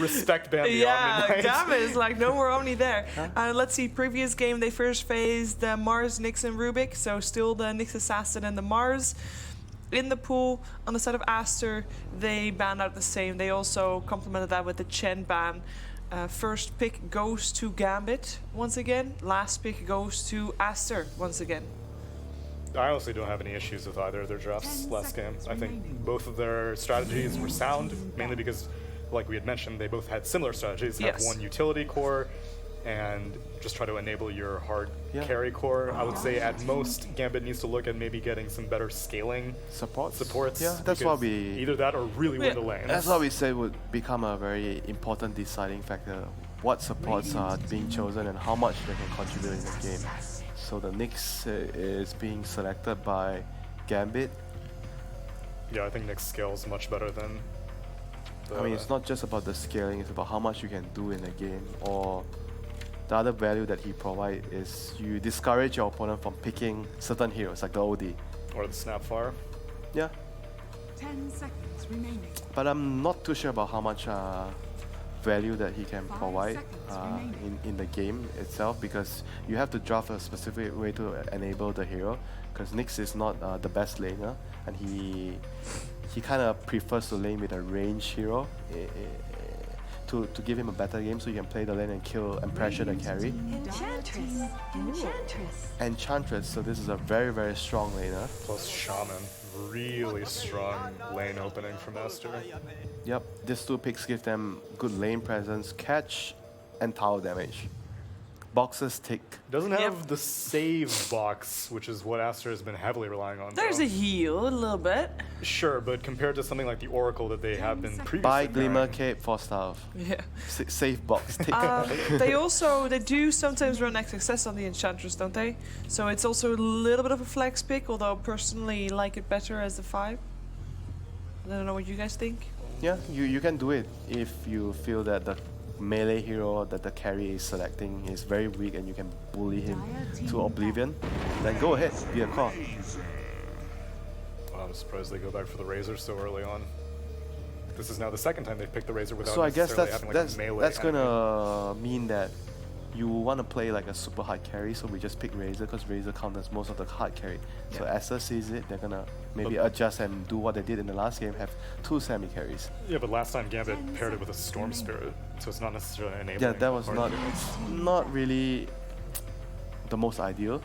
Respect ban the Omni Knight. Gambit is like, no more Omni there. Let's see, previous game, they first faced the Mars, Nyx, and Rubik. So still the Nyx Assassin and the Mars. In the pool, on the side of Aster, they banned out the same. They also complemented that with the Chen ban. First pick goes to Gambit once again. Last pick goes to Aster once again. I honestly don't have any issues with either of their drafts last game. I think both of their strategies were sound, mainly because, like we had mentioned, they both had similar strategies. Have one utility core and just try to enable your hard carry core. I would say at most, Gambit needs to look at maybe getting some better scaling supports. Yeah, that's what we... Either that or really win the lane. That's what we say would become a very important deciding factor. What supports are being chosen and how much they can contribute in the game. So the Nyx is being selected by Gambit. Yeah, I think Nyx scales much better than... I mean, it's not just about the scaling, it's about how much you can do in a game, or the other value that he provides is you discourage your opponent from picking certain heroes, like the OD. Or the Snapfire. Yeah. 10 seconds remaining. But I'm not too sure about how much value that he can provide in the game itself, because you have to draft a specific way to enable the hero, because Nyx is not the best laner, and he kind of prefers to lane with a range hero to give him a better game, so you can play the lane and kill and pressure the carry. Enchantress, so this is a very, very strong laner. Plus Shaman, really strong lane opening from Aster. Yep, these two picks give them good lane presence, catch, and tower damage. Boxes tick. Doesn't have the save box, which is what Aster has been heavily relying on. There's a heal, a little bit. Sure, but compared to something like the Oracle that they have been previously Buy Glimmer Cape for stuff. Yeah. Save box tick. They do sometimes run XXS on the Enchantress, don't they? So it's also a little bit of a flex pick, although I personally like it better as the 5. I don't know what you guys think. Yeah, you can do it if you feel that the melee hero that the carry is selecting is very weak and you can bully him to oblivion, then go ahead, be a core. Well, I'm surprised they go back for the Razor so early on. This is now the second time they've picked the Razor without so I guess having like a melee that's gonna mean that you want to play like a super hard carry, so we just pick Razor because Razor counters most of the hard carry. Yeah. So Aster sees it, they're gonna maybe adjust and do what they did in the last game, have 2 semi carries. Yeah, but last time Gambit paired it with a Storm Spirit, so it's not necessarily enabling. Yeah, that was not really the most ideal.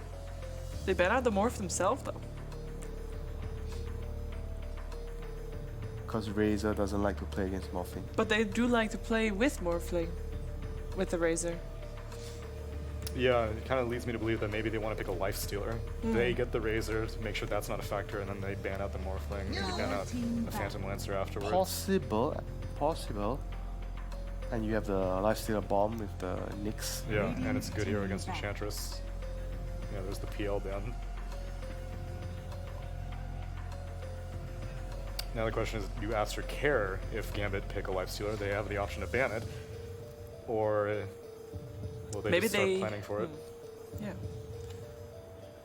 They ban out the Morph themselves though. Because Razor doesn't like to play against Morphling. But they do like to play with Morphling, with the Razor. Yeah, it kind of leads me to believe that maybe they want to pick a Life Stealer. They get the Razor to make sure that's not a factor, and then they ban out the Morphling, maybe ban out the Phantom Lancer afterwards. Possible. And you have the Lifestealer Bomb with the Nyx. Yeah, and it's a good hero against Enchantress. Yeah, there's the PL ban. Now the question is, do Aster care if Gambit pick a Lifestealer? They have the option to ban it, or will they maybe just start planning for it? Yeah.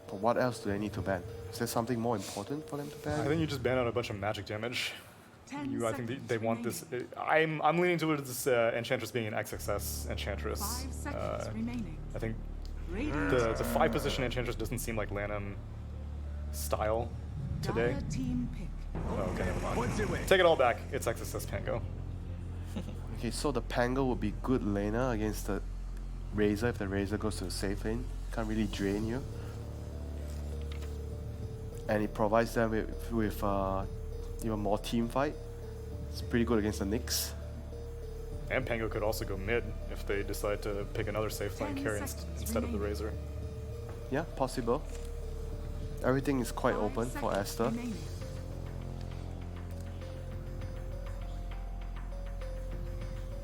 But what else do they need to ban? Is there something more important for them to ban? I think you just ban out a bunch of magic damage. I think they want this. I'm leaning towards this Enchantress being an XXS Enchantress. I think the 5 position Enchantress doesn't seem like Lanham style today. Oh, okay, never mind. Take it all back. It's XXS Pango. Okay, so the Pango would be good laner against the Razor if the Razor goes to the safe lane. Can't really drain you. And it provides them with even more team fight. It's pretty good against the Nyx. And Pango could also go mid if they decide to pick another safe lane carry instead of the Razor. Yeah, possible. Everything is quite open for Aster.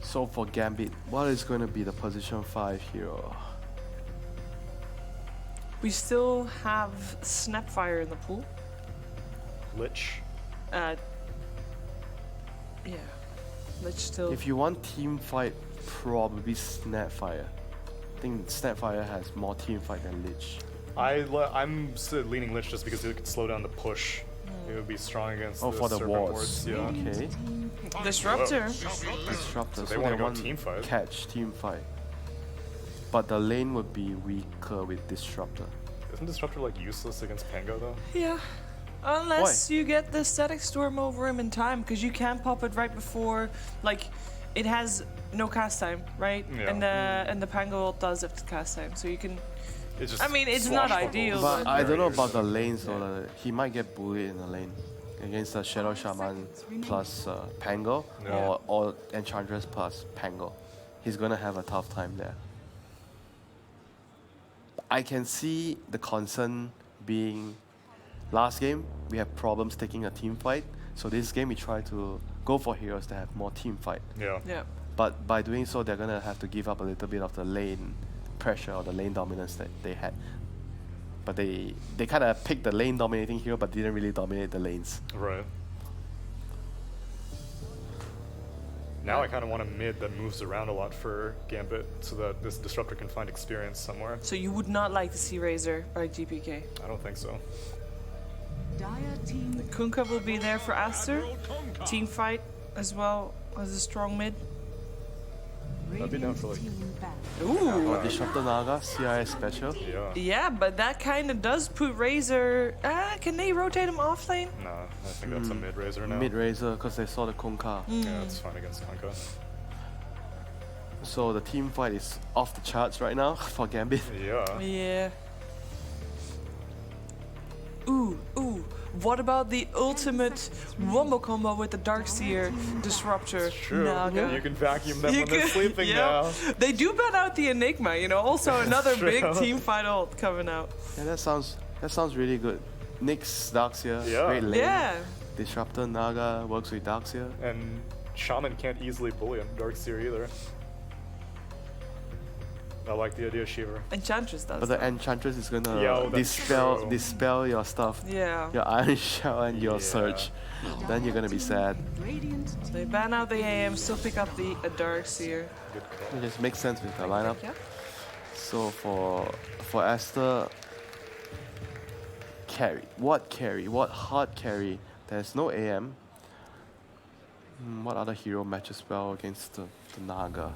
So for Gambit, what is going to be the position 5 hero? We still have Snapfire in the pool. Lich. Yeah. Lich still. If you want team fight, probably Snapfire. I think Snapfire has more team fight than Lich. I'm leaning Lich just because it could slow down the push. It would be strong against the for the serpent wards. wards. Yeah. Okay. Disruptor. Disruptor. So they wanna go team fight. Catch, team fight. But the lane would be weaker with Disruptor. Isn't Disruptor like useless against Pango though? Yeah. Unless you get the static storm over him in time, because you can pop it right before, like, it has no cast time, right? Yeah. And the Pango ult does have cast time, so you can. It's just I mean, it's not swashbuckles. ideal, But I don't know about the Barriers. lanes though. He might get bullied in the lane against the Shadow Shaman plus Pango Yeah. or Enchantress plus Pango. He's gonna have a tough time there. I can see the concern being last game we have problems taking a team fight. So this game we try to go for heroes that have more team fight. Yeah. Yeah. But by doing so, they're gonna have to give up a little bit of the lane pressure or the lane dominance that they had. But they kind of picked the lane dominating hero, but didn't really dominate the lanes. Right. Now I kind of want a mid that moves around a lot for Gambit, so that this Disruptor can find experience somewhere. So you would not like to see Razor by GPK. I don't think so. Dire team Kunkka will be there for Aster. Team fight as well as a strong mid. I'd be down for like, team back. Ooh. Or Disruptor Naga, CIS special. yeah. Yeah, but that kind of does put Razor. Can they rotate him off lane? Nah, I think that's a mid Razor now. Mid Razor, because they saw the Kunkka. Yeah, it's fine against Kanka. So the team fight is off the charts right now for Gambit. Yeah. Yeah. Ooh. What about the ultimate wombo combo with the Darkseer Disruptor? True. Naga? You can vacuum them You when they're can- sleeping yeah. now. They do ban out the Enigma, you know. Also another big True. team fight ult coming out. Yeah, that sounds really good. Nyx, Darkseer, Yeah. great lane. Yeah. Disruptor Naga works with Darkseer. And Shaman can't easily bully him, Darkseer either. I like the idea of Shiver. Enchantress does. But the Enchantress is gonna Yeah, oh, that's true. dispel your stuff. Yeah. Your Iron Shell and your Yeah. Surge. Then you're gonna be sad. Radiant So they ban out the AM, still pick up the Darkseer. Good call. It just makes sense with the lineup. Yeah. So for Aster, carry. What hard carry? There's no AM. What other hero matches well against the Naga?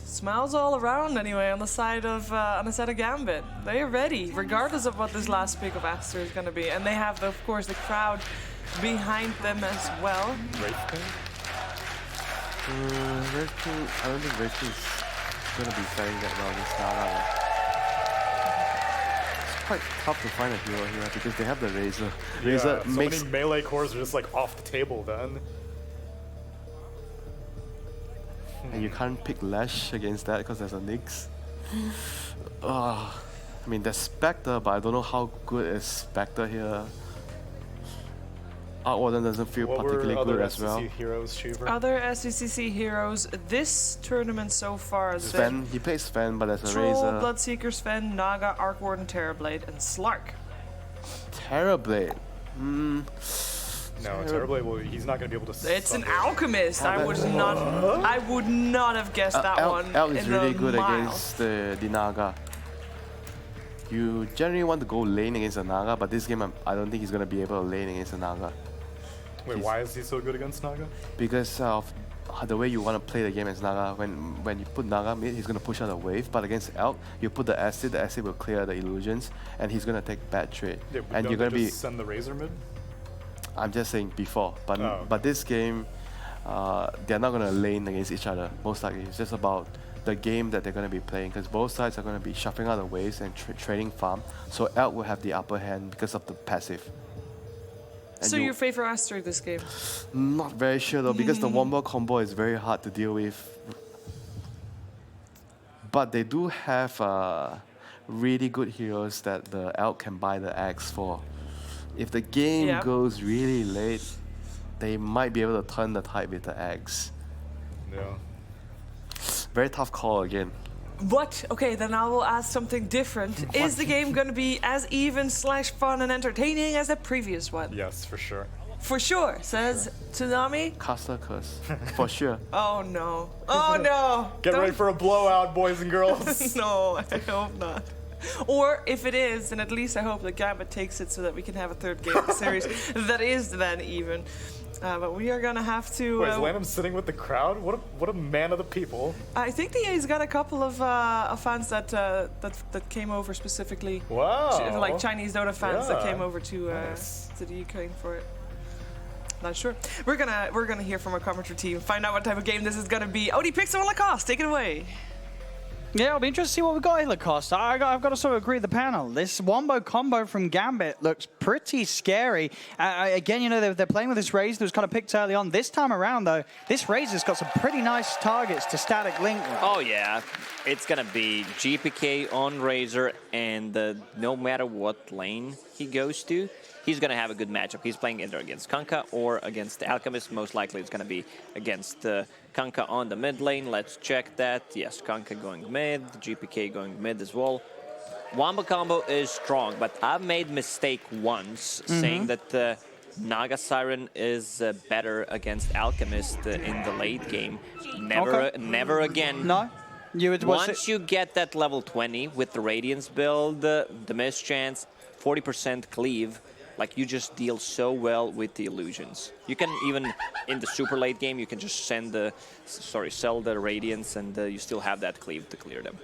Smiles all around anyway on the side of Gambit. They are ready, regardless of what this last pick of Aster is going to be, and they have, of course, the crowd behind them as well. Wraith King? Wraith King, I don't think Wraith King is gonna be faring that well against Naga. It's quite tough to find a hero here because they have the Razor. Razor Yeah, so makes many melee cores are just like off the table then. and you can't pick Lash against that because there's a Nyx. I mean, there's Spectre, but I don't know how good is Spectre here. Outwarden doesn't feel What particularly were good other as well. SEC heroes, Shiver? Other SECC heroes this tournament so far has been Sven, he plays Sven, but there's a Troll, Razor. Bloodseeker, Sven, Naga, Arkwarden, Terrorblade, and Slark. Terrorblade. No, Terrorblade, well, he's not going to be able to It's an suck it. alchemist. I would not have guessed that Elk, one. Elk is in really the good mile. against the Naga. You generally want to go lane against the Naga, but this game I don't think he's going to be able to lane against the Naga. Wait, why is he so good against Naga? Because of the way you want to play the game as Naga. When you put Naga mid, he's going to push out a wave, but against Elk, you put the acid will clear the illusions, and he's going to take bad trade. Yeah, but and don't you're going to they be... just send the Razor mid? I'm just saying before, but Oh, okay. but this game, they're not gonna lane against each other. Most likely, it's just about the game that they're gonna be playing. Because both sides are gonna be shuffling out the waves and trading farm. So Elk will have the upper hand because of the passive. And So you favor Aster this game? not very sure though, because the wombo combo is very hard to deal with. But they do have really good heroes that the Elk can buy the axe for. If the game Yeah. goes really late, they might be able to turn the tide with the axe. Yeah. Very tough call again. What? Okay, then I will ask something different. Is the game going to be as even / fun and entertaining as the previous one? Yes, for sure. For sure, says Tsunami. Caster curse, for sure. Oh no. Oh no. Get Don't- ready for a blowout, boys and girls. No, I hope not. Or if it is, then at least I hope that Gambit takes it so that we can have a third game of the series that is then even. But we are gonna have to. Wait, is Lanham sitting with the crowd? What a man of the people. I think the A's got a couple of fans that came over specifically. Wow. Like Chinese Dota fans that Yeah. came over to the Ukraine for it. Not sure. We're gonna hear from our commentary team, find out what type of game this is gonna be. Odie Pixel and Lacoste, take it away. Yeah, it'll be interesting to see what we've got here, Lacoste. I've got to sort of agree with the panel. This wombo combo from Gambit looks pretty scary. Again, you know, they're playing with this Razor that was kind of picked early on. This time around, though, this Razor's got some pretty nice targets to static link with. Oh, yeah. It's going to be GPK on Razor, and no matter what lane he goes to, he's going to have a good matchup. He's playing either against Kanka or against Alchemist. Most likely it's going to be against Kanka on the mid lane. Let's check that. Yes, Kanka going mid, GPK going mid as well. Wombo combo is strong, but I've made mistake once saying that Naga Siren is better against Alchemist in the late game. Never again. No? Once you get that level 20 with the Radiance build, the mischance, 40% cleave, like you just deal so well with the illusions. You can even in the super late game, you can just sell the Radiance, and you still have that cleave to clear them.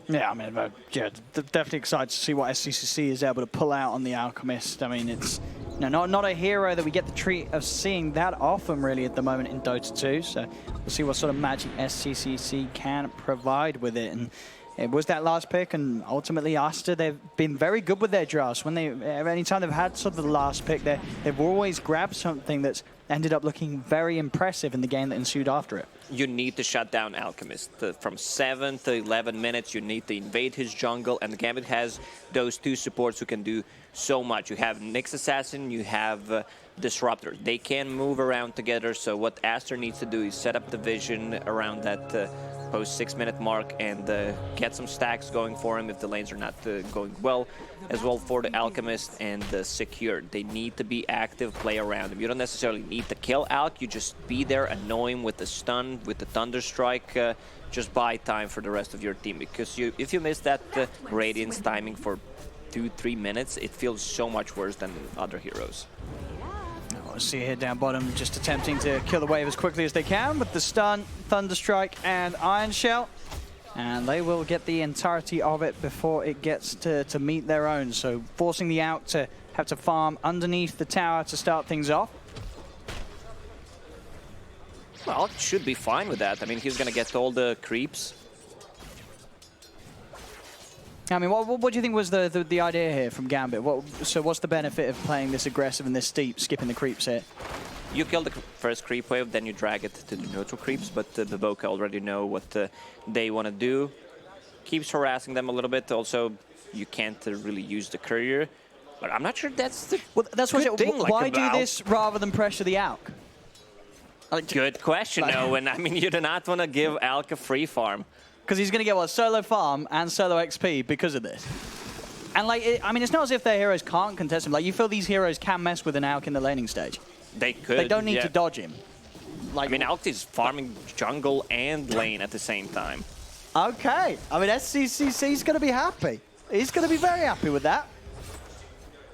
Yeah, I mean, definitely excited to see what SCCC is able to pull out on the Alchemist. I mean, it's not a hero that we get the treat of seeing that often really at the moment in Dota 2. So we'll see what sort of magic SCCC can provide with it. And it was that last pick, and ultimately Aster, they've been very good with their drafts. Anytime they've had sort of the last pick, they've always grabbed something that's ended up looking very impressive in the game that ensued after it. You need to shut down Alchemist. From 7 to 11 minutes, you need to invade his jungle, and Gambit has those two supports who can do so much. You have Nyx Assassin, you have Disruptor. They can move around together, so what Aster needs to do is set up the vision around that post 6-minute mark and get some stacks going for him if the lanes are not going well, as well for the Alchemist and secure. They need to be active, play around him. You don't necessarily need to kill Alk, you just be there, annoy him with the stun, with the Thunder Strike, just buy time for the rest of your team, because if you miss that Radiance timing for 2-3 minutes, it feels so much worse than other heroes. We'll see here down bottom, just attempting to kill the wave as quickly as they can with the stun, Thunder Strike, and Iron Shell. And they will get the entirety of it before it gets to meet their own. So forcing the Out to have to farm underneath the tower to start things off. Well, should be fine with that. I mean, he's going to get all the creeps. I mean, what do you think was the idea here from Gambit? So what's the benefit of playing this aggressive and this steep, skipping the creeps here? You kill the first creep wave, then you drag it to the neutral creeps, but the Boca already know what they want to do. Keeps harassing them a little bit. Also, you can't really use the courier, but I'm not sure that's the good thing. Why do this rather than pressure the Alk? Good question, Owen. I mean, you do not want to give Alk a free farm. Because he's going to get, what, solo farm and solo XP because of this. And, I mean, it's not as if their heroes can't contest him. Like, you feel these heroes can mess with an Alk in the laning stage. They could. They don't need to dodge him. I mean, Alk is farming jungle and lane at the same time. Okay. I mean, SCCC's going to be happy. He's going to be very happy with that.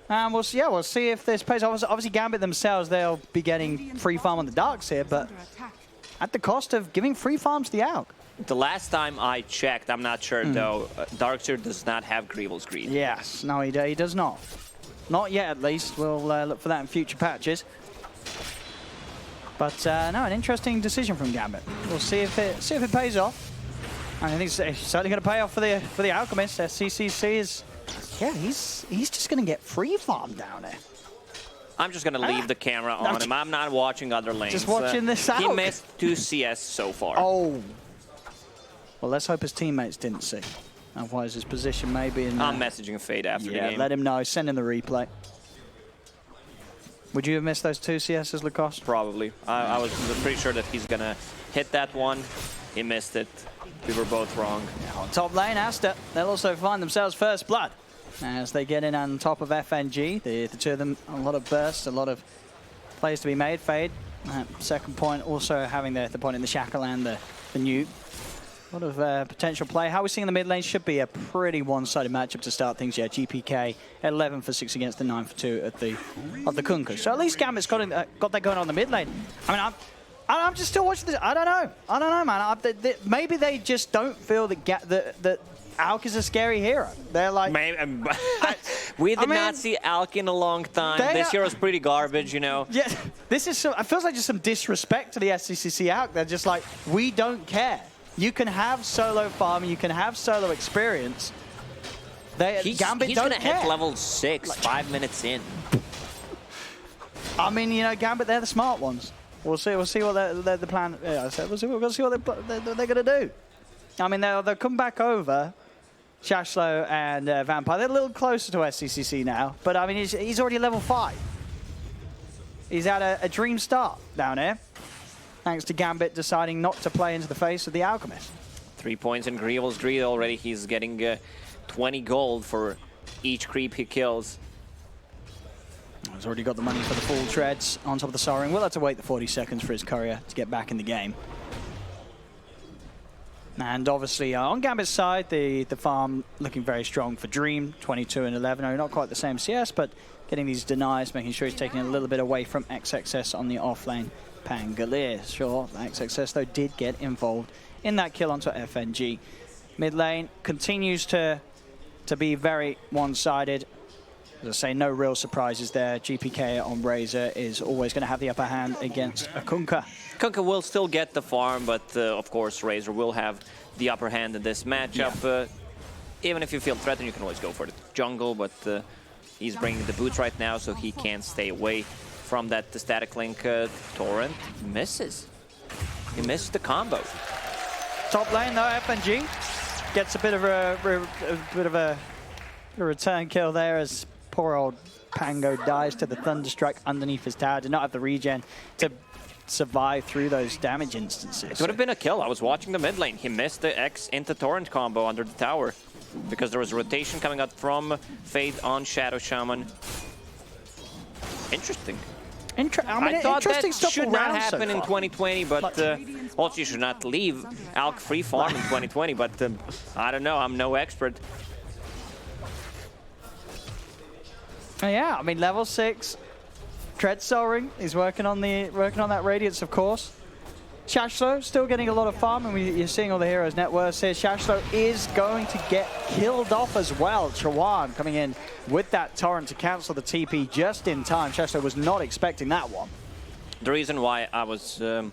And we'll see if this pays off. Obviously, Gambit themselves, they'll be getting free farm on the Darks here, but at the cost of giving free farms to the Alk. The last time I checked, I'm not sure though, Darkseer does not have Greevil's Greed. Yes, no, he does not. Not yet, at least. We'll look for that in future patches. But no, an interesting decision from Gambit. We'll see if it pays off. I think it's certainly going to pay off for the Alchemist. SCCC is, he's just going to get free farm down there. I'm just going to leave the camera on him. I'm not watching other lanes. Just watching this out. He missed 2 CS so far. Oh. Well, let's hope his teammates didn't see. Otherwise, his position may be in... I'm messaging Fade after the game. Let him know. Send him the replay. Would you have missed those 2 CSs, Lacoste? Probably. I was pretty sure that he's going to hit that one. He missed it. We were both wrong. On top lane, Aster. They'll also find themselves first blood as they get in on top of FNG. The two of them, a lot of bursts, a lot of plays to be made. Fade, second point, also having the point in the Shackle and the nuke. A lot of potential play. How we're seeing in the mid lane should be a pretty one-sided matchup to start things. Yeah, GPK 11 for 6 against the 9 for 2 at the Kunkka. So at least Gambit's got that going on the mid lane. I mean, I'm just still watching this. I don't know, man. Maybe they just don't feel that Alk is a scary hero. They're like... We did not see Alk in a long time. This hero's pretty garbage, you know. Yeah, this is it feels like just some disrespect to the SCCC Alk. They're just like, we don't care. You can have solo farm, you can have solo experience. He's Gambit gonna don't care. hit level 6, 5 minutes in. I mean, you know, Gambit, they're the smart ones. We'll see what the plan. Yeah, I said we'll see what they're gonna do. I mean, they'll come back over. Shashlo and Vampire, they're a little closer to SCCC now, but I mean, he's already level 5. He's had a dream start down here, thanks to Gambit deciding not to play into the face of the Alchemist. 3 points in Greevil's Greed already. He's getting 20 gold for each creep he kills. He's already got the money for the full treads on top of the Soaring. We'll have to wait the 40 seconds for his courier to get back in the game. And obviously, on Gambit's side, the farm looking very strong for Dream, 22 and 11. Oh, not quite the same CS, but getting these denies, making sure he's taking a little bit away from XXS on the offlane. Pangolier, sure. XXS, though, did get involved in that kill onto FNG. Mid lane continues to be very one-sided. As I say, no real surprises there. GPK on Razor is always going to have the upper hand against a Kunkka. Kunkka will still get the farm, but of course Razor will have the upper hand in this matchup. Yeah. Even if you feel threatened, you can always go for the jungle, but he's bringing the boots right now, so he can't stay away from that static link. Torrent misses. He missed the combo. Top lane though, FNG gets a bit of a return kill there as poor old Pango dies to the Thunderstruck underneath his tower. Did not have the regen to survive through those damage instances. It would have been a kill. I was watching the mid lane. He missed the X into Torrent combo under the tower because there was rotation coming out from Fade on Shadow Shaman. Interesting. I thought interesting that stuff should not happen so in 2020, but also you should not leave Alk free farm in 2020, but I don't know. I'm no expert. Yeah, I mean, level 6. Tread Soaring, he's working on that Radiance, of course. Shashlo still getting a lot of farm, and you're seeing all the heroes' net worths here. Shashlo is going to get killed off as well. Chawan coming in with that Torrent to cancel the TP just in time. Shashlo was not expecting that one. The reason why I was kind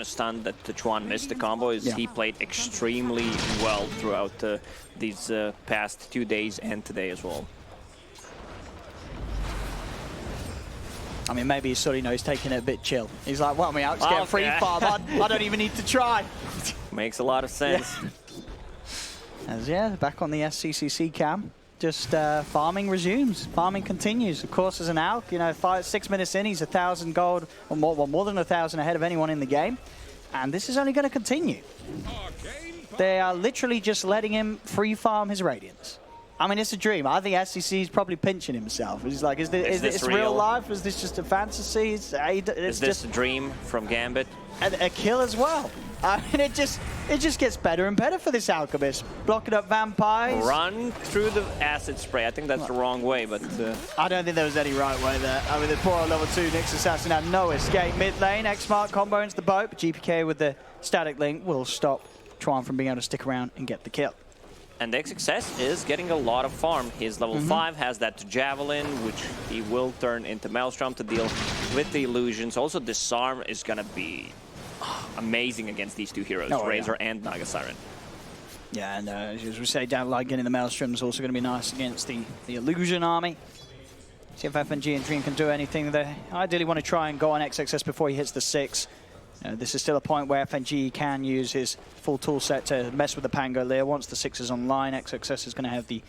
of stunned that Chawan missed the combo is he played extremely well throughout these past 2 days and today as well. I mean, maybe he's sort of, you know, he's taking it a bit chill. He's like, well, me out, just get free farm. I don't even need to try. Makes a lot of sense. Yeah. As back on the SCCC cam, just farming resumes. Farming continues. Of course, as an Alk, you know, 6 minutes in, he's 1,000 gold, or more than 1,000 ahead of anyone in the game. And this is only going to continue. They are literally just letting him free farm his Radiance. I mean, it's a dream. I think SCC is probably pinching himself. He's like, is this real life? Is this just a fantasy? Is this just a dream from Gambit? A kill as well. I mean, it just gets better and better for this Alchemist. Blocking up vampires. Run through the acid spray. I think that's the wrong way, but... I don't think there was any right way there. I mean, the poor level 2 Nyx Assassin had no escape. Mid lane, X-Mark combo into the boat. But GPK with the static link will stop Tron from being able to stick around and get the kill. And XXS is getting a lot of farm. His level 5 has that Javelin, which he will turn into Maelstrom to deal with the illusions. Also, Disarm is going to be amazing against these two heroes, Razor and Naga Siren. Yeah, and as we say, down the line, getting the Maelstrom is also going to be nice against the Illusion army. See if FNG and Dream can do anything. They ideally want to try and go on XXS before he hits the 6. This is still a point where FNG can use his full tool set to mess with the Pangolier. Once the 6 is online, XXS is going to have the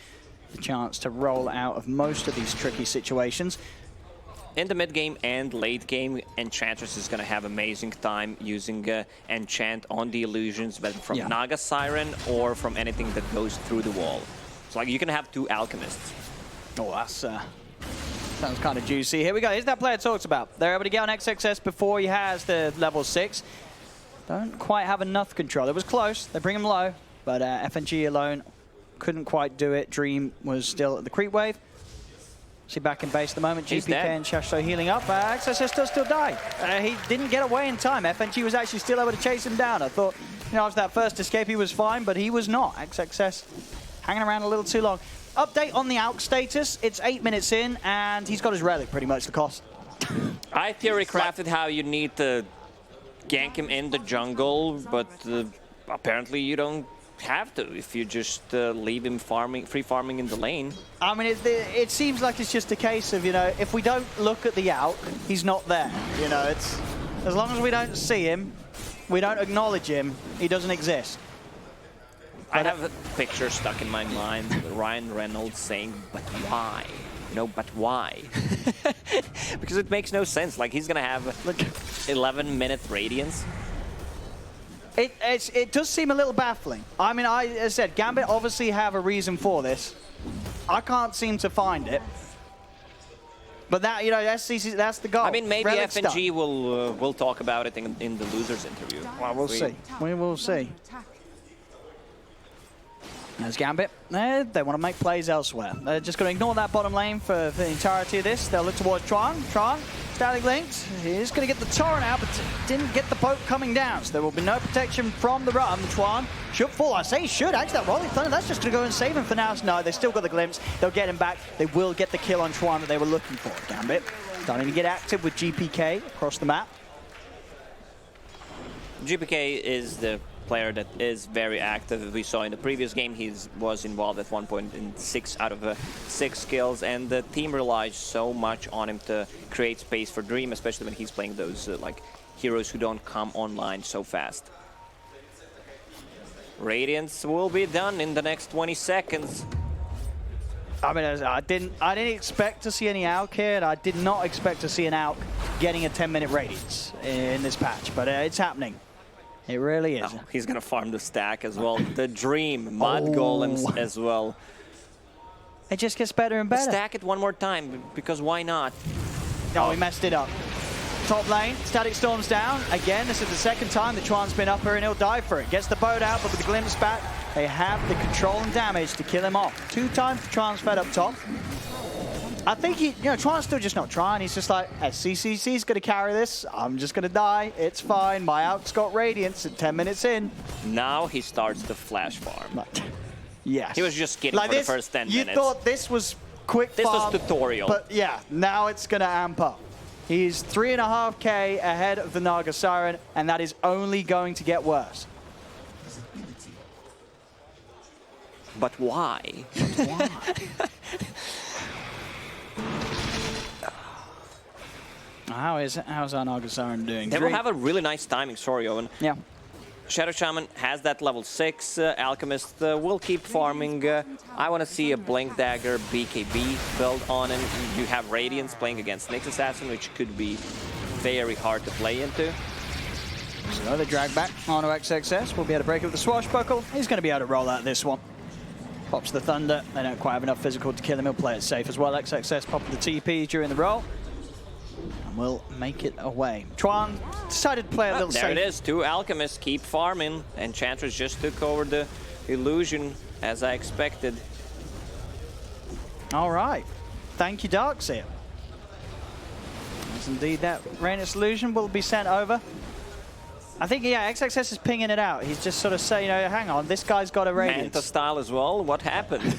chance to roll out of most of these tricky situations. In the mid game and late game, Enchantress is going to have amazing time using Enchant on the illusions, whether from Naga Siren or from anything that goes through the wall. So like you can have 2 alchemists. Oh, that's sounds kind of juicy. Here we go. Here's that player talks about. They're able to get on XXS before he has the level 6. don't quite have enough control. It was close. They bring him low, but FNG alone couldn't quite do it. Dream was still at the creep wave. See back in base at the moment. He's GPK dead. and Shashto healing up. XXS does still die. He didn't get away in time. FNG was actually still able to chase him down. I thought, you know, after that first escape he was fine, but he was not. XXS hanging around a little too long. Update on the ALK status. It's 8 minutes in, and he's got his relic pretty much to cost. I theory crafted how you need to gank him in the jungle, but apparently you don't have to if you just leave him free farming in the lane. I mean, it seems like it's just a case of, you know, if we don't look at the ALK, he's not there. You know, it's as long as we don't see him, we don't acknowledge him, he doesn't exist. I have a picture stuck in my mind, Ryan Reynolds saying, "But why?" You know, but why? Because it makes no sense. Like, he's gonna have 11-minute radiance. It does seem a little baffling. I mean, as I said, Gambit obviously have a reason for this. I can't seem to find it. But that, you know, that's the goal. I mean, maybe Relic's FNG done. will talk about it in the losers interview. Well, we'll see. We will see. There's Gambit. They want to make plays elsewhere. They're just going to ignore that bottom lane for the entirety of this. They'll look towards Tron. Static linked. He's going to get the torrent out, but didn't get the boat coming down. So there will be no protection from the run. Tron should fall. I say should. Actually, that Rolling Thunder, that's just going to go and save him for now. So no, they still got the glimpse. They'll get him back. They will get the kill on Tron that they were looking for. Gambit starting to get active with GPK across the map. GPK is the player that is very active. We saw in the previous game he was involved at one point in 6 out of 6 kills, and the team relies so much on him to create space for Dream, especially when he's playing those like heroes who don't come online so fast. Radiance will be done in the next 20 seconds. I mean, I didn't expect to see any ALK here, and I did not expect to see an ALK getting a 10-minute radiance in this patch, but it's happening. It really is. Oh, he's gonna farm the stack as well. The Dream, Mud Golems as well. It just gets better and better. Stack it one more time, because why not? Oh, he messed it up. Top lane, Static Storm's down. Again, this is the second time that Tron's been up here and he'll die for it. Gets the boat out, but with the glimpse back, they have the control and damage to kill him off. 2 times Tron's fed up top. I think Tron's still just not trying. He's just like, SCCC's going to carry this. I'm just going to die. It's fine. My ALK's got Radiance at 10 minutes in. Now he starts the flash farm. Yes. He was just kidding for the first 10 minutes. You thought this was quick farm. This was tutorial. But yeah, now it's going to amp up. He's 3.5k ahead of the Naga Siren, and that is only going to get worse. But why? But why? How's our Naga Siren doing? They will have a really nice timing, sorry, Owen. Yeah. Shadow Shaman has that level 6. Alchemist will keep farming. I want to see a Blink Dagger BKB build on him. You have Radiance playing against Nyx Assassin, which could be very hard to play into. So the drag back onto XXS. We'll be able to break up the swashbuckle. He's going to be able to roll out this one. Pops the Thunder. They don't quite have enough physical to kill him. He'll play it safe as well. XXS popping the TP during the roll. And we'll make it away. Tron decided to play a little safe. There it is. 2 Alchemists keep farming. Enchantress just took over the illusion, as I expected. All right. Thank you, Darkseer. Yes, indeed, that Radiance illusion will be sent over. I think, yeah, XXS is pinging it out. He's just sort of saying, hang on, this guy's got a Radiance. Manta style as well. What happened?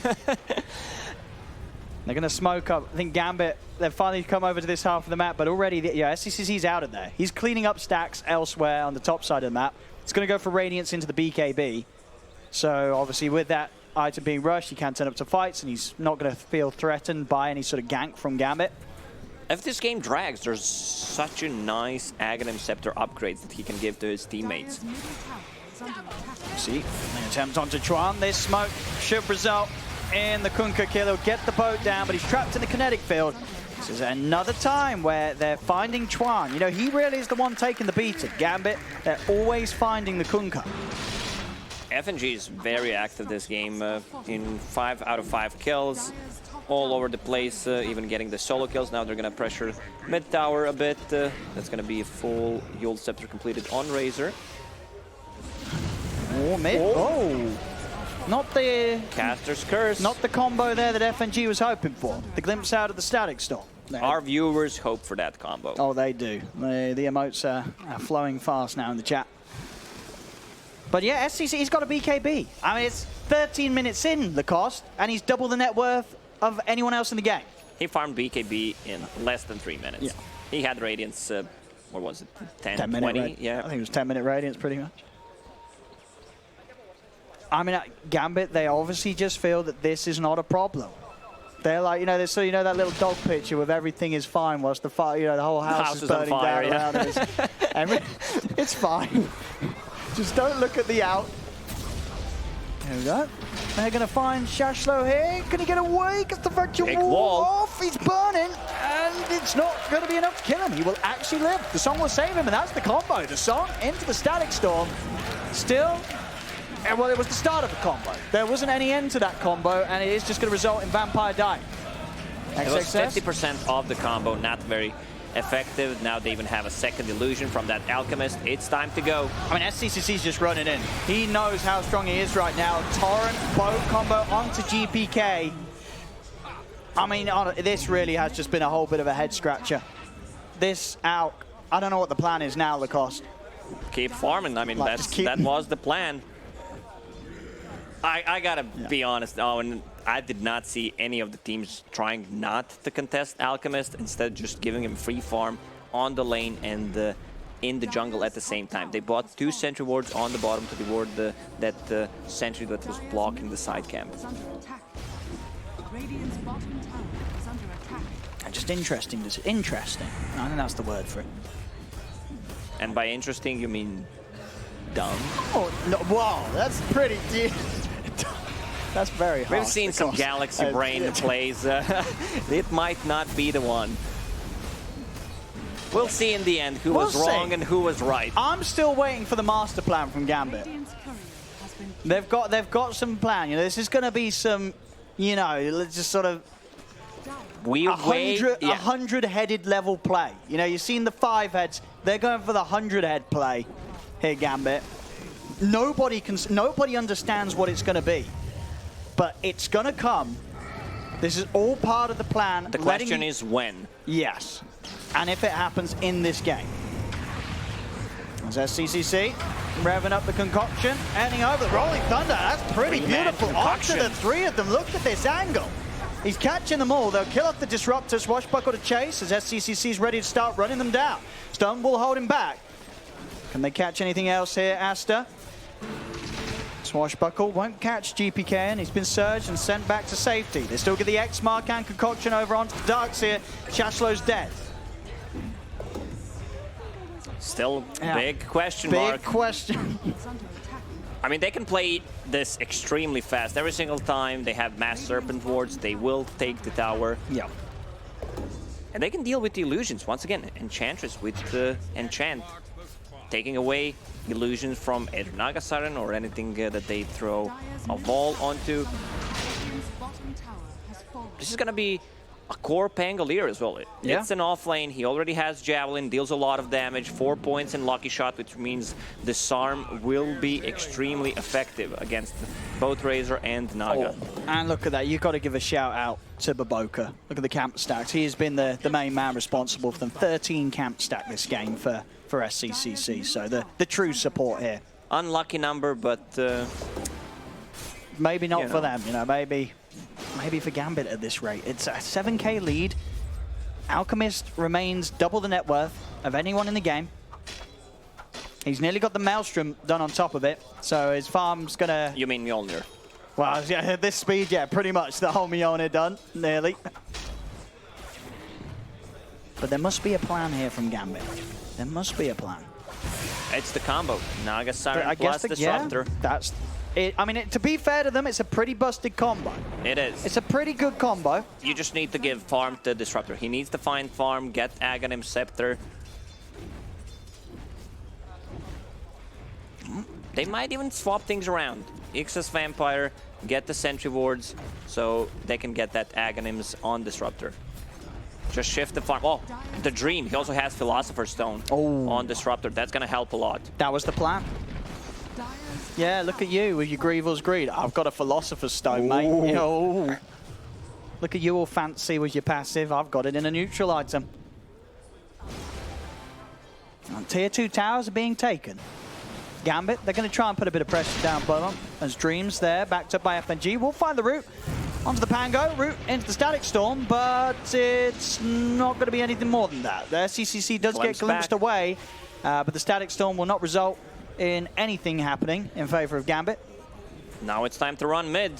They're going to smoke up. I think Gambit, they've finally come over to this half of the map, but already, SCCC's out of there. He's cleaning up stacks elsewhere on the top side of the map. It's going to go for Radiance into the BKB. So, obviously, with that item being rushed, he can turn up to fights, and he's not going to feel threatened by any sort of gank from Gambit. If this game drags, there's such a nice Aghanim Scepter upgrades that he can give to his teammates. See, an attempt onto Tron. This smoke should result in the Kunkka kill. He'll get the boat down, but he's trapped in the kinetic field. This is another time where they're finding Tron. He really is the one taking the beat at Gambit. They're always finding the Kunkka. FNG is very active this game, in 5 out of 5 kills, all over the place, even getting the solo kills. Now they're going to pressure mid tower a bit. That's going to be a full Yule Scepter completed on Razor. Oh, mid. Oh. Not the... Caster's Curse. Not the combo there that FNG was hoping for. The glimpse out of the static storm. Our viewers hope for that combo. Oh, they do. The emotes are flowing fast now in the chat. But yeah, SCC, he's got a BKB. I mean, it's 13 minutes in the cost, and he's double the net worth of anyone else in the game. He farmed BKB in less than 3 minutes. Yeah. He had Radiance, what was it, 10 minute 20? Yeah. I think it was 10-minute Radiance, pretty much. I mean, Gambit, they obviously just feel that this is not a problem. They're like, you know, that little dog picture with everything is fine whilst the fire, you know, the whole house is burning fire, down around us. It's fine. Just don't look at the out. There we go. They're going to find Shashlo here. Can he get away? Gets the virtual wall off. He's burning, and it's not going to be enough to kill him. He will actually live. The song will save him, and that's the combo. The song into the static storm. Still, well, it was the start of the combo. There wasn't any end to that combo, and it is just going to result in Vampire dying. It was 50% of the combo, not very effective. Now they even have a second illusion from that Alchemist. It's time to go. I mean, SCC's just running in. He knows how strong he is right now. Torrent, bow combo onto GPK. I mean, this really has just been a whole bit of a head scratcher. This out. I don't know what the plan is now, Lacoste. Keep farming. I mean, Like, that was the plan. I gotta be honest, Owen. I did not see any of the teams trying not to contest Alchemist, instead just giving him free farm on the lane and in the jungle at the same time. They bought 2 sentry wards on the bottom to reward that sentry that was blocking the side camp. Radiant's bottom tower is under attack. Just interesting. Interesting. I think that's the word for it. And by interesting, you mean dumb? Oh, no, wow, that's pretty deep. That's very harsh. We've seen some Galaxy Brain plays. It might not be the one. We'll see in the end who was wrong and who was right. I'm still waiting for the master plan from Gambit. They've got some plan. You know, this is going to be some, you know, just sort of we 100-headed level play. You know, you've seen the 5 heads. They're going for the 100-head play here, Gambit. Nobody understands what it's going to be. But it's going to come. This is all part of the plan. The question is when. Yes. And if it happens in this game. As SCCC revving up the concoction, ending over the Rolling Thunder. That's pretty beautiful. Onto the 3 of them. Look at this angle. He's catching them all. They'll kill off the Disruptor. Swashbuckle to chase as SCCC's ready to start running them down. Stone will hold him back. Can they catch anything else here, Aster? Swashbuckle won't catch GPK, and he's been surged and sent back to safety. They still get the X mark and concoction over onto the Darks here. Shashlo's dead. Still big question mark. Big question. I mean, they can play this extremely fast. Every single time they have mass serpent wards, they will take the tower. Yeah. And they can deal with the illusions. Once again, Enchantress with the enchant. Taking away illusions from either Nagasiren or anything that they throw a wall onto. This is going to be a core Pangolier as well. It's an offlane. He already has Javelin, deals a lot of damage, 4 points in Lucky Shot, which means the Disarm will be extremely effective against both Razor and Naga. Oh. And look at that. You've got to give a shout out to Baboka. Look at the camp stacks. He has been the main man responsible for them. 13 camp stack this game for SCCC. So the true support here. Unlucky number, but maybe not for them. You know, maybe for Gambit at this rate. It's a 7k lead. Alchemist remains double the net worth of anyone in the game. He's nearly got the Maelstrom done on top of it, so his farm's gonna... You mean Mjolnir? Well, yeah, at this speed, yeah, pretty much the whole Mjolnir done, nearly. But there must be a plan here from Gambit. There must be a plan. It's the combo. Nagasiren plus Disruptor. Yeah, that's it. I mean, to be fair to them, it's a pretty busted combo. It is. It's a pretty good combo. You just need to give farm to Disruptor. He needs to find farm, get Aghanim Scepter. They might even swap things around. Ixa's Vampire, get the Sentry Wards, so they can get that Aghanims on Disruptor. Just shift the farm. Oh, the Dream. He also has Philosopher's Stone on Disruptor. That's going to help a lot. That was the plan. Yeah, look at you with your Grievel's Greed. I've got a Philosopher's Stone, mate. You know, look at you all fancy with your passive. I've got it in a neutral item. And tier 2 towers are being taken. Gambit, they're going to try and put a bit of pressure down Bo3 as Dreams there, backed up by FNG. Will find the route onto the Pango, route into the Static Storm, but it's not going to be anything more than that. The SCCC does get glimpsed away, but the Static Storm will not result in anything happening in favor of Gambit. Now it's time to run mid.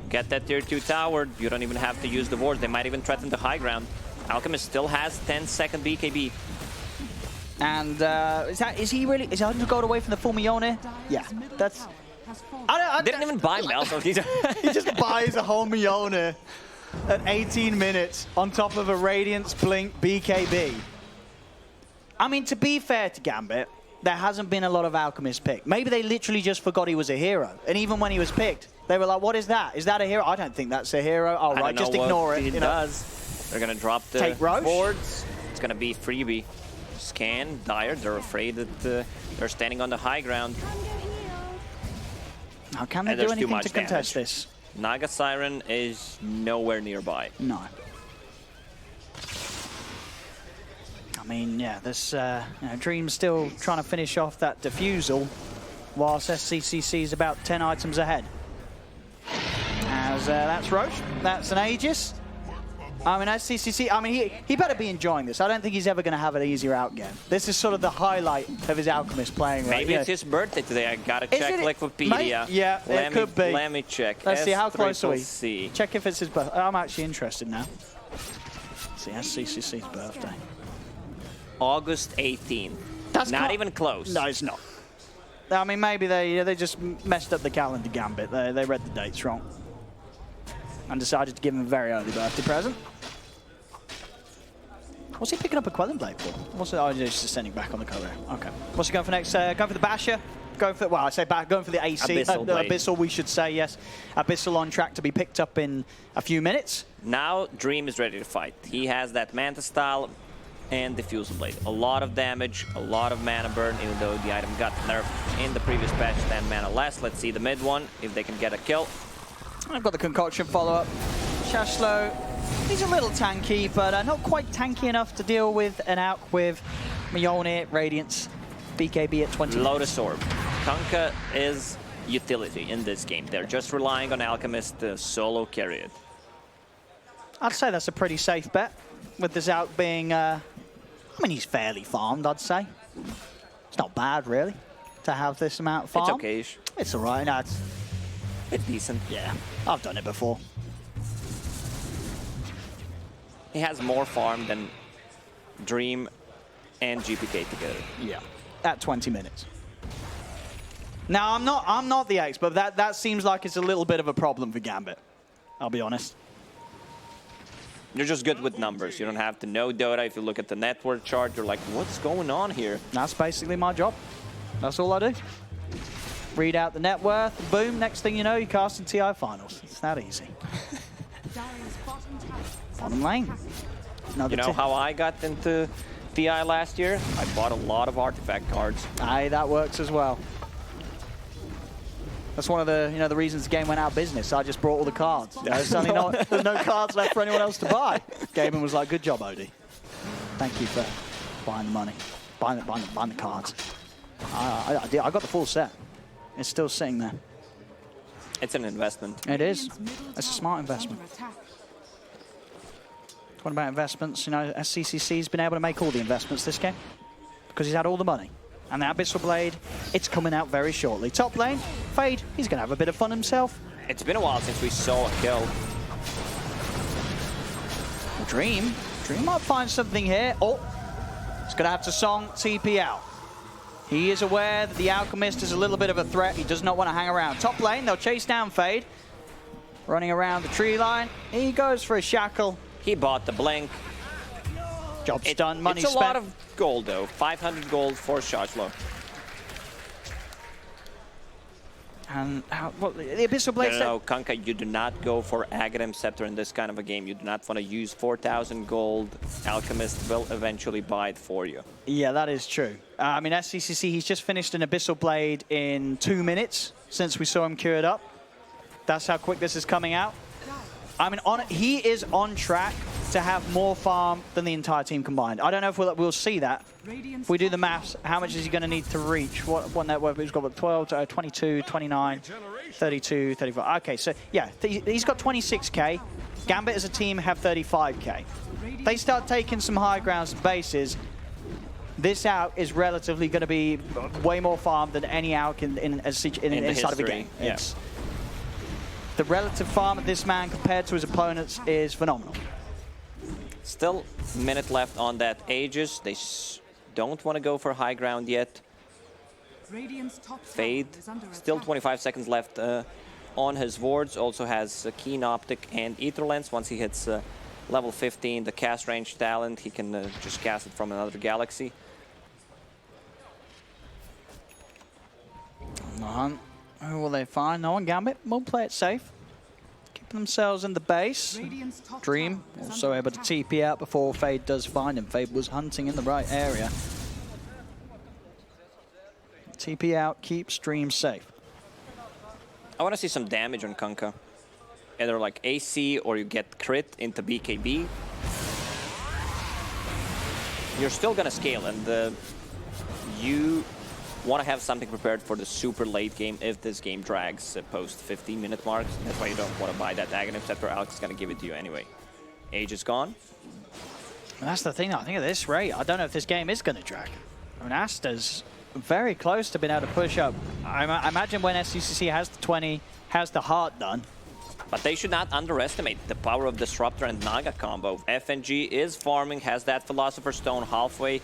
Get that tier 2 tower. You don't even have to use the wards. They might even threaten the high ground. Alchemist still has 10-second BKB. And is he going to go away from the full Mione? Yeah, that's... I didn't even buy Meltor. He just buys a whole Mione at 18 minutes on top of a Radiance Blink BKB. I mean, to be fair to Gambit, there hasn't been a lot of Alchemist picked. Maybe they literally just forgot he was a hero. And even when he was picked, they were like, what is that? Is that a hero? I don't think that's a hero. Oh, right, just ignore it. He does. They're going to drop the boards. It's going to be freebie. Scan, Dire, they're afraid that they're standing on the high ground. How can they do anything to contest this? Naga Siren is nowhere nearby. No. I mean, yeah, this Dream's still trying to finish off that defusal, whilst SCCC is about 10 items ahead. As that's Roche, that's an Aegis. I mean, SCCC, I mean, he better be enjoying this. I don't think he's ever going to have an easier out game. This is sort of the highlight of his Alchemist playing. Maybe it's his birthday today. I got to check Wikipedia. Yeah, it could be. Let me check. Let's see, how close are we? Check if it's his birthday. I'm actually interested now. Let's see, SCCC's birthday. August 18th. That's not even close. No, it's not. I mean, maybe they just messed up the calendar Gambit. They read the dates wrong. And decided to give him a very early birthday present. What's he picking up a Quelling Blade for? What's it? Oh, he's just sending back on the cover. Okay. What's he going for next? Going for the Basher? Going for, well, I say back, going for the AC. Abyssal, we should say, yes. Abyssal on track to be picked up in a few minutes. Now Dream is ready to fight. He has that Manta style and Diffusal Blade. A lot of damage, a lot of mana burn, even though the item got nerfed in the previous patch, 10 mana less. Let's see the mid one, if they can get a kill. I've got the Concoction follow-up. Shashlo, he's a little tanky, but not quite tanky enough to deal with an Alch with Mione, Radiance, BKB at 20. Lotus Orb. Kunkka is utility in this game. They're just relying on Alchemist to solo carry it. I'd say that's a pretty safe bet, with this Alch being, I mean, he's fairly farmed, I'd say. It's not bad, really, to have this amount of farm. It's okay-ish. It's all right. No, it's decent. Yeah, I've done it before. He has more farm than Dream and GPK together. Yeah, at 20 minutes. Now, I'm not the expert, but that seems like it's a little bit of a problem for Gambit. I'll be honest. You're just good with numbers. You don't have to know Dota. If you look at the network chart, you're like, what's going on here? That's basically my job. That's all I do. Read out the net worth, boom, next thing you know, you cast in TI finals. It's that easy. Bottom lane. You know how I got into TI last year? I bought a lot of artifact cards. Aye, that works as well. That's one of the the reasons the game went out of business. I just brought all the cards. There's no cards left for anyone else to buy. Gaiman was like, good job, Odie. Thank you for buying the money, buying the cards. I got the full set. It's still sitting there. It's an investment. It is. It's a smart investment. What about investments? You know, SCCC's been able to make all the investments this game because he's had all the money. And the Abyssal Blade, it's coming out very shortly. Top lane, Fade, he's going to have a bit of fun himself. It's been a while since we saw a kill. Dream might find something here. Oh, he's going to have to song TP out. He is aware that the Alchemist is a little bit of a threat. He does not want to hang around. Top lane, they'll chase down Fade. Running around the tree line. He goes for a shackle. He bought the blink. Job's done, money spent. It's a lot of gold, though. 500 gold for Shashlo. And what, the Abyssal Blade... No, Kanka, you do not go for Aghanim Scepter in this kind of a game. You do not want to use 4,000 gold. Alchemist will eventually buy it for you. Yeah, that is true. I mean, SCCC, he's just finished an Abyssal Blade in 2 minutes since we saw him queue it up. That's how quick this is coming out. I mean, he is on track to have more farm than the entire team combined. I don't know if we'll see that. If we do the maths, how much is he going to need to reach? What net worth? He's got 12, 22, 29, 32, 35. Okay, so yeah, he's got 26k. Gambit as a team have 35k. They start taking some high grounds and bases. This out is relatively going to be way more farm than any out inside of a game. Yeah. The relative farm of this man compared to his opponents is phenomenal. Still a minute left on that Aegis. They don't want to go for high ground yet. Fade, still 25 seconds left on his wards. Also has a Keen Optic and Ether Lens. Once he hits level 15, the cast range talent, he can just cast it from another galaxy. Who will they find? No one. Gambit will play it safe. Keep themselves in the base. Dream also able to TP out before Fade does find him. Fade was hunting in the right area. TP out, keeps Dream safe. I want to see some damage on Kanka. Either like AC or you get crit into BKB. You're still going to scale, and you want to have something prepared for the super late game if this game drags post 15-minute marks. That's why you don't want to buy that Aghanim Scepter. Alex is going to give it to you anyway. Age is gone. And that's the thing, I think at this rate, I don't know if this game is going to drag. I mean, Aster's very close to being able to push up. I imagine when SCCC has the 20, has the heart done. But they should not underestimate the power of Disruptor and Naga combo. FNG is farming, has that Philosopher's Stone halfway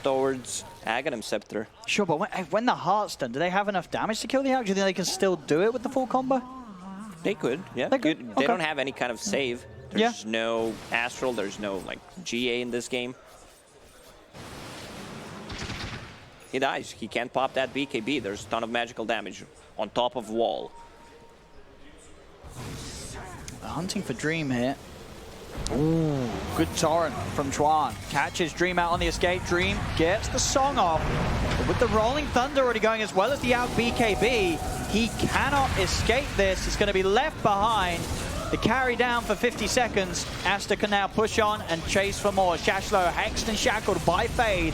towards Aghanim Scepter. Sure, but when the heart's done, do they have enough damage to kill the Alch? Do you think they can still do it with the full combo? They could, yeah. They could. They don't have any kind of save. There's no Astral, there's no like GA in this game. He dies. He can't pop that BKB. There's a ton of magical damage on top of wall. Hunting for Dream here. Ooh, good torrent from Chuan. Catches Dream out on the escape. Dream gets the song off. But with the Rolling Thunder already going as well as the out BKB, he cannot escape this. He's going to be left behind. The carry down for 50 seconds. Aster can now push on and chase for more. Shashlo hexed and shackled by Fade.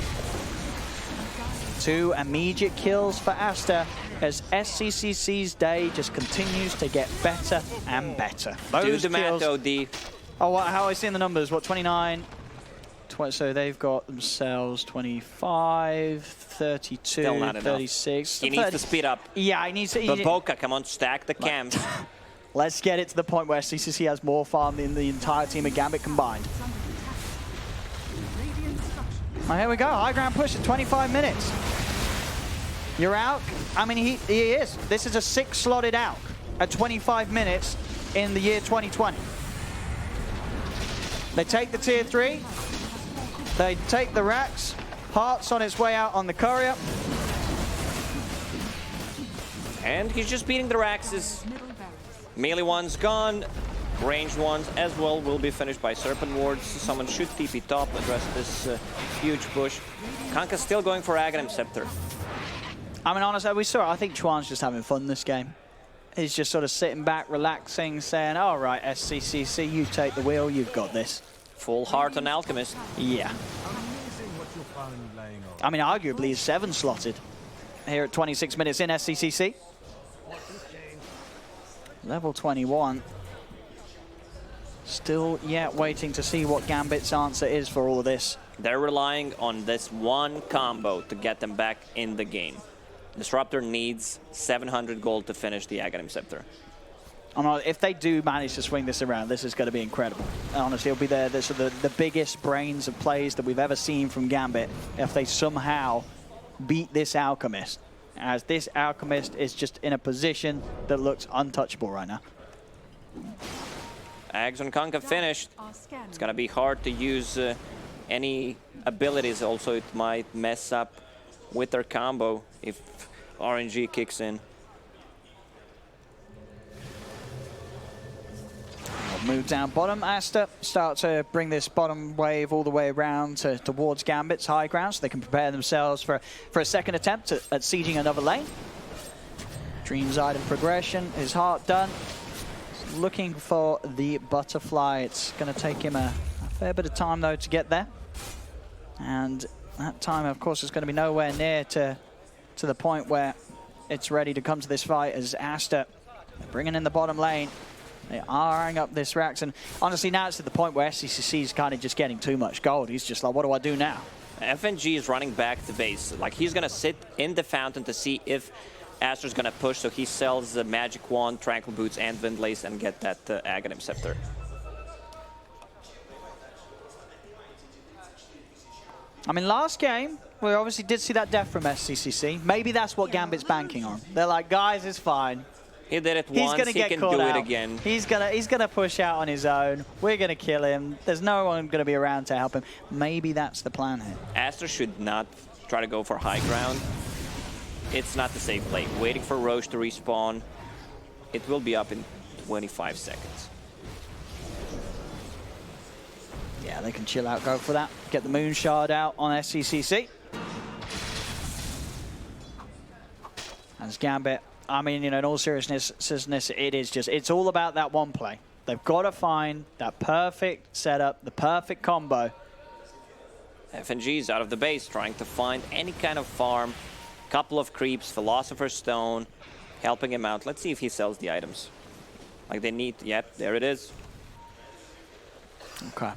2 immediate kills for Aster as SCCC's day just continues to get better and better. Do the math, OD. Oh, how are I seeing the numbers? What, 29? So they've got themselves 25, 32, Still not 36. He needs to speed up. Yeah, he needs to... But Boca, come on, stack the camps. Let's get it to the point where SCCC has more farm than the entire team of Gambit combined. Oh, here we go, high ground push at 25 minutes. You're out. I mean, he is. This is a 6-slotted out at 25 minutes in the year 2020. They take the tier 3. They take the racks. Heart's on its way out on the courier. And he's just beating the racks. Melee one's gone. Ranged ones as well will be finished by Serpent Wards. Someone should TP top, address this huge bush. Kanka's still going for Aghanim Scepter. I mean, honestly, we saw it. I think Chuan's just having fun this game. He's just sort of sitting back, relaxing, saying, all right, SCCC, you take the wheel, you've got this. Full heart on Alchemist. Yeah. I mean, arguably, he's 7-slotted here at 26 minutes in SCCC. Level 21. Still yet waiting to see what Gambit's answer is for all of this. They're relying on this one combo to get them back in the game. Disruptor needs 700 gold to finish the Aghanim Scepter. If they do manage to swing this around, this is going to be incredible. Honestly, it'll be the biggest brains of plays that we've ever seen from Gambit if they somehow beat this Alchemist, as this Alchemist is just in a position that looks untouchable right now. Ags on Kanka finished. It's going to be hard to use any abilities. Also, it might mess up with their combo if RNG kicks in. Move down bottom. Aster start to bring this bottom wave all the way around towards Gambit's high ground so they can prepare themselves for a second attempt at sieging another lane. Dream's item progression, his heart done. He's looking for the butterfly. It's going to take him a fair bit of time though to get there. And that time, of course, is going to be nowhere near to the point where it's ready to come to this fight as Aster bringing in the bottom lane. They are eyeing up this Rax, and honestly now it's at the point where SE-3 is kind of just getting too much gold. He's just like, what do I do now? FNG is running back to base. Like, he's gonna sit in the fountain to see if Aster's gonna push, so he sells the Magic Wand, Tranquil Boots, and Windlace and get that Aghanim Scepter. I mean, last game, we obviously did see that death from SE-3. Maybe that's what Gambit's banking on. They're like, guys, it's fine. He did it once, he can do it again. He's gonna push out on his own. We're gonna kill him. There's no one gonna be around to help him. Maybe that's the plan here. Aster should not try to go for high ground. It's not the safe play. Waiting for Roche to respawn. It will be up in 25 seconds. Yeah, they can chill out, go for that. Get the Moon Shard out on SE-3. As Gambit, I mean, you know, in all seriousness, it's all about that one play. They've got to find that perfect setup, the perfect combo. FNG's out of the base, trying to find any kind of farm. Couple of creeps, Philosopher's Stone, helping him out. Let's see if he sells the items. Like they need, yep, there it is. Okay.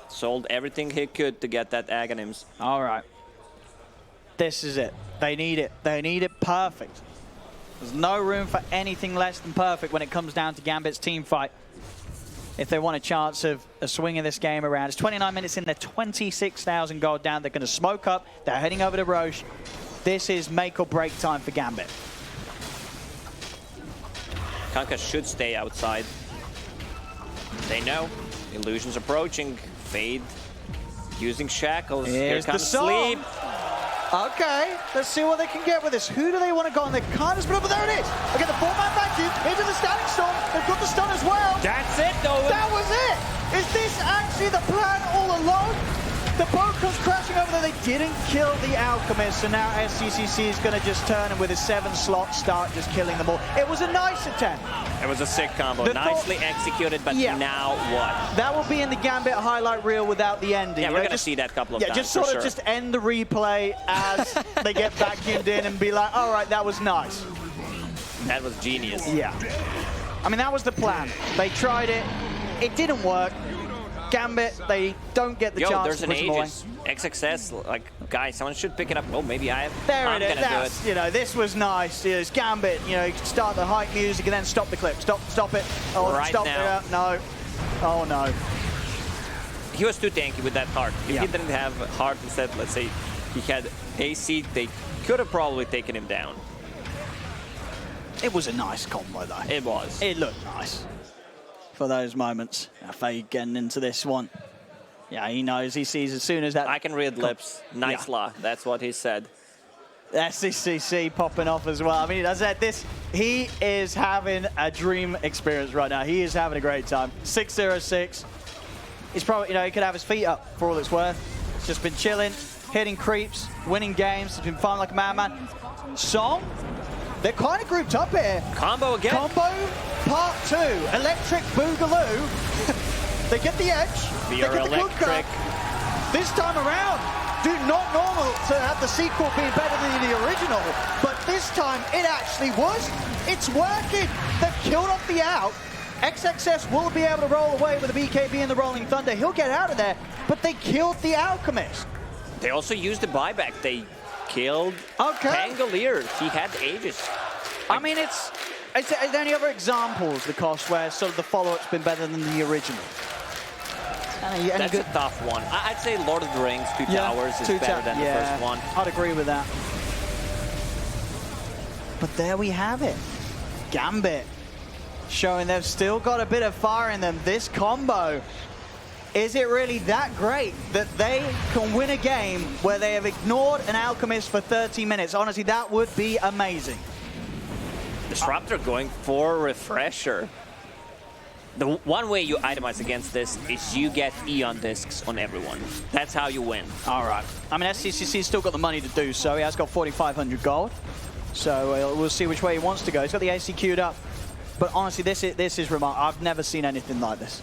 Sold everything he could to get that Aghanims. All right. This is it. They need it. They need it perfect. There's no room for anything less than perfect when it comes down to Gambit's team fight. If they want a chance of swinging this game around. It's 29 minutes in, they're 26,000 gold down. They're going to smoke up. They're heading over to Roche. This is make or break time for Gambit. Kanka should stay outside. They know. Illusion's approaching. Fade using shackles. Here comes Sleep. Okay, let's see what they can get with this. Who do they want to go on? They can't split up, but there it is. Okay, the 4-man vacuum into the Static Storm. They've got the stun as well. That's it, though. That was it. Is this actually the plan all along? The boat comes crashing over there. They didn't kill the Alchemist, so now SE-3 is going to just turn and with a 7-slot start just killing them all. It was a nice attempt. It was a sick combo. Nicely executed, but now what? That will be in the Gambit highlight reel without the ending. Yeah, we're going to see that a couple of times. Yeah, just sort of just end the replay as they get vacuumed in and be like, all right, that was nice. That was genius. Yeah. I mean, that was the plan. They tried it. It didn't work. Gambit, they don't get the chance to push them away. There's an Aegis. XXS, like, guys, someone should pick it up. Oh, maybe I'm gonna do it. You know, this was nice. It's Gambit, you know, you can start the hype music and then stop the clip. Stop it. Oh, right stop now. it. No. Oh, no. He was too tanky with that heart. If he didn't have heart instead, let's say he had AC, they could have probably taken him down. It was a nice combo, though. It was. It looked nice for those moments. Fade getting into this one. Yeah, he knows. He sees as soon as that... I can read lips. Nice law. That's what he said. SE-3 popping off as well. I mean, as I said, he is having a dream experience right now. He is having a great time. 6-0-6. He's probably, you know, he could have his feet up for all it's worth. He's just been chilling, hitting creeps, winning games. He's been fun like a madman. Song, they're kind of grouped up here. Combo again. Combo part 2. Electric Boogaloo. They get the edge. They get the electric. This time around, not normal to have the sequel being better than the original, but this time it actually was. It's working. They've killed off the out. XXS will be able to roll away with the BKB and the Rolling Thunder. He'll get out of there, but they killed the Alchemist. They also used the buyback. They killed Pangolier. He had Aegis. I mean, is there any other examples, the cost, where sort of the follow-up's been better than the original? That's a tough one. I'd say Lord of the Rings, Two Towers is better than the first one. I'd agree with that. But there we have it. Gambit showing they've still got a bit of fire in them. This combo, is it really that great that they can win a game where they have ignored an Alchemist for 30 minutes? Honestly, that would be amazing. Disruptor going for Refresher. The one way you itemize against this is you get Eon discs on everyone. That's how you win. All right. I mean, SCCC's still got the money to do so. He has got 4,500 gold. So we'll see which way he wants to go. He's got the AC queued up. But honestly, this is remarkable. I've never seen anything like this.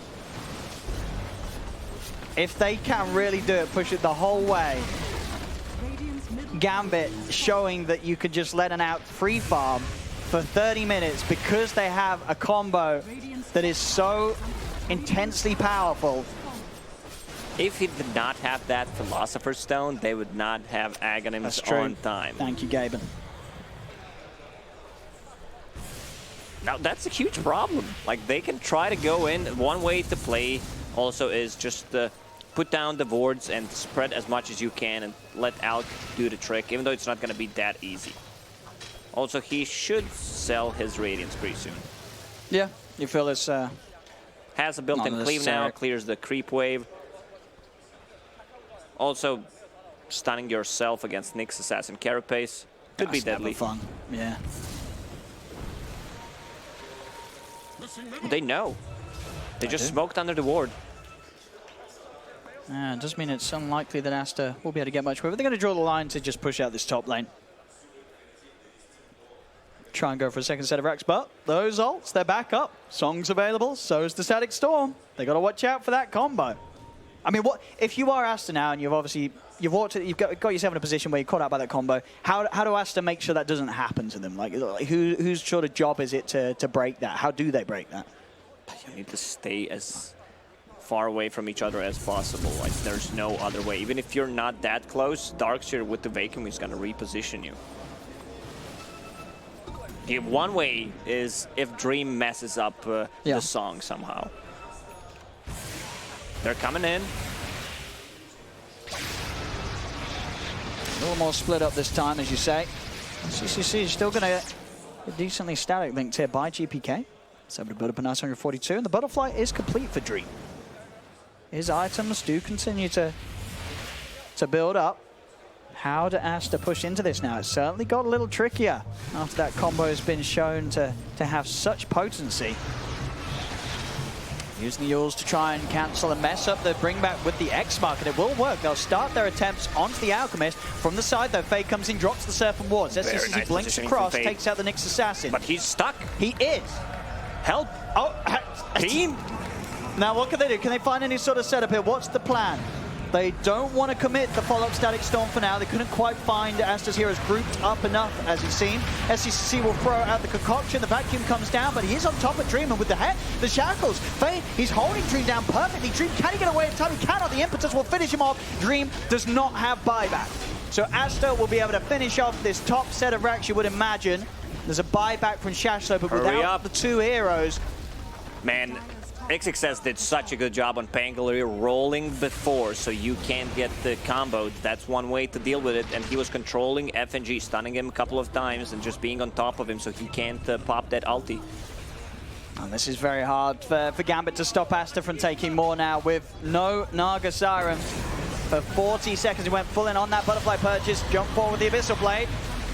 If they can really do it, push it the whole way. Gambit showing that you could just let an out free farm for 30 minutes because they have a combo that is so intensely powerful. If he did not have that Philosopher's Stone, they would not have Aghanims on time. Thank you, Gaben. Now, that's a huge problem. Like, they can try to go in. One way to play also is just put down the wards and spread as much as you can and let Alk do the trick, even though it's not going to be that easy. Also, he should sell his Radiance pretty soon. Yeah, you feel it's... Has a built-in cleave now, clears the creep wave. Also, stunning yourself against Nyx Assassin Carapace could be deadly. Fun. Yeah. They know. They just smoked under the ward. It does mean it's unlikely that Aster will be able to get much away, but they're going to draw the line to just push out this top lane. Try and go for a second set of racks, but those ults, they're back up. Song's available, so is the Static Storm. They got to watch out for that combo. I mean, what if you are Aster now and you've got yourself in a position where you're caught out by that combo? How do Aster make sure that doesn't happen to them? Like whose sort of job is it to break that? How do they break that? You need to stay as far away from each other as possible. Like, there's no other way. Even if you're not that close, Darkseer with the vacuum is going to reposition you. The one way is if Dream messes up the song somehow. They're coming in. A little more split up this time, as you say. CCC is still going to get decently static linked here by GPK. It's able to build up a nice 142, and the butterfly is complete for Dream. His items do continue to build up. How do Aster push into this now? It's certainly got a little trickier after that combo has been shown to have such potency. Using the Yules to try and cancel and mess up the bring back with the X mark, and it will work. They'll start their attempts onto the Alchemist. From the side, though, Faye comes in, drops the Serpent Wards. SCC nice blinks across, takes out the Nyx Assassin. But he's stuck. He is. Help. Oh, Team. Now, what can they do? Can they find any sort of setup here? What's the plan? They don't want to commit the follow-up Static Storm for now. They couldn't quite find Aster's heroes grouped up enough, as you've seen. SCC will throw out the concoction. The vacuum comes down, but he is on top of Dream, and with the shackles, Faye, he's holding Dream down perfectly. Dream, can he get away in time? He cannot. The impetus will finish him off. Dream does not have buyback. So Aster will be able to finish off this top set of racks, you would imagine. There's a buyback from Shashlo, but without the two heroes... Man, XXS did such a good job on Pangolier rolling before, so you can't get the combo. That's one way to deal with it, and he was controlling FNG, stunning him a couple of times and just being on top of him so he can't pop that ulti. And this is very hard for Gambit to stop Aster from taking more now with no Naga Siren. For 40 seconds, he went full in on that butterfly purchase, jump forward with the Abyssal Blade.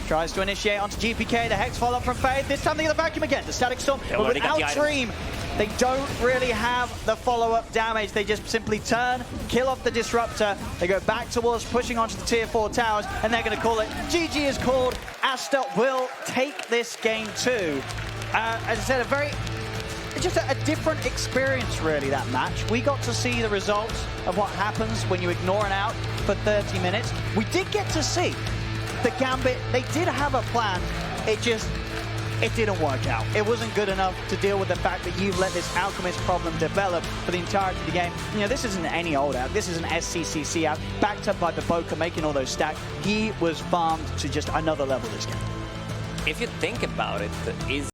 Tries to initiate onto GPK, the Hex follow-up from Faye. This time they get the vacuum again, the Static Storm, but without Dream, they don't really have the follow-up damage. They just simply turn, kill off the Disruptor. They go back towards pushing onto the tier 4 towers, and they're going to call it. GG is called. Aster will take this game too. As I said, just a different experience, really, that match. We got to see the results of what happens when you ignore an out for 30 minutes. We did get to see the Gambit, they did have a plan, it didn't work out. It wasn't good enough to deal with the fact that you've let this Alchemist problem develop for the entirety of the game. You know, this isn't any old out, this is an SCCC out, backed up by the Bo3 making all those stacks. He was farmed to just another level this game. If you think about it, is